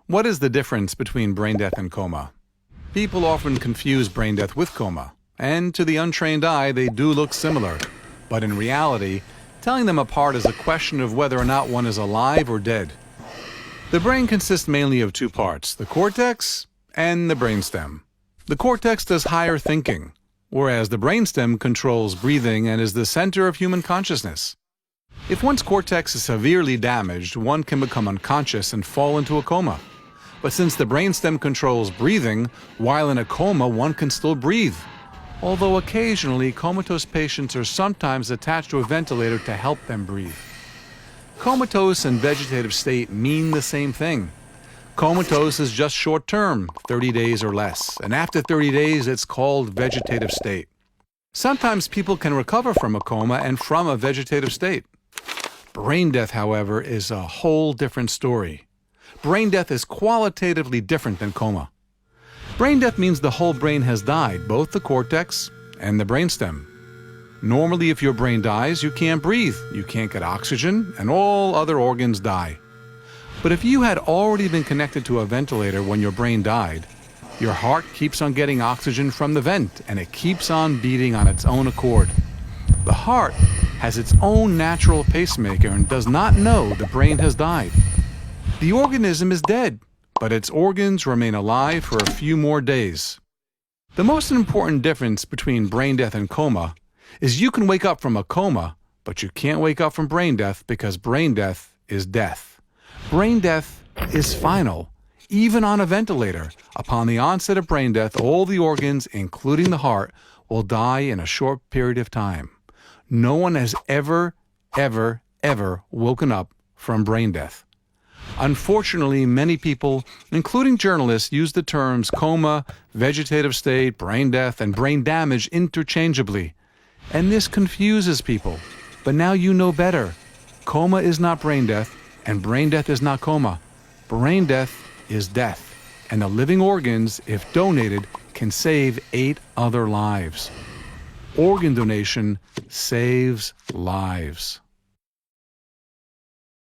What is the difference between brain death and coma? People often confuse brain death with coma, and to the untrained eye they do look similar. But in reality, telling them apart is a question of whether or not one is alive or dead. The brain consists mainly of two parts, the cortex and the brainstem. The cortex does higher thinking, whereas the brainstem controls breathing and is the center of human consciousness. If one's cortex is severely damaged, one can become unconscious and fall into a coma. But since the brainstem controls breathing, while in a coma one can still breathe. Although occasionally comatose patients are sometimes attached to a ventilator to help them breathe. Comatose and vegetative state mean the same thing. Comatose is just short-term, 30 days or less, and after 30 days it's called vegetative state. Sometimes people can recover from a coma and from a vegetative state. Brain death, however, is a whole different story. Brain death is qualitatively different than coma. Brain death means the whole brain has died, both the cortex and the brainstem. Normally, if your brain dies, you can't breathe, you can't get oxygen, and all other organs die. But if you had already been connected to a ventilator when your brain died, your heart keeps on getting oxygen from the vent, and it keeps on beating on its own accord. The heart has its own natural pacemaker and does not know the brain has died. The organism is dead, but its organs remain alive for a few more days. The most important difference between brain death and coma is you can wake up from a coma, but you can't wake up from brain death because brain death is death. Brain death is final. Even on a ventilator, upon the onset of brain death, all the organs, including the heart, will die in a short period of time. No one has ever woken up from brain death. Unfortunately, many people, including journalists, use the terms coma, vegetative state, brain death, and brain damage interchangeably. And this confuses people. But now you know better. Coma is not brain death, and brain death is not coma. Brain death is death, and the living organs, if donated, can save 8 other lives. Organ donation saves lives.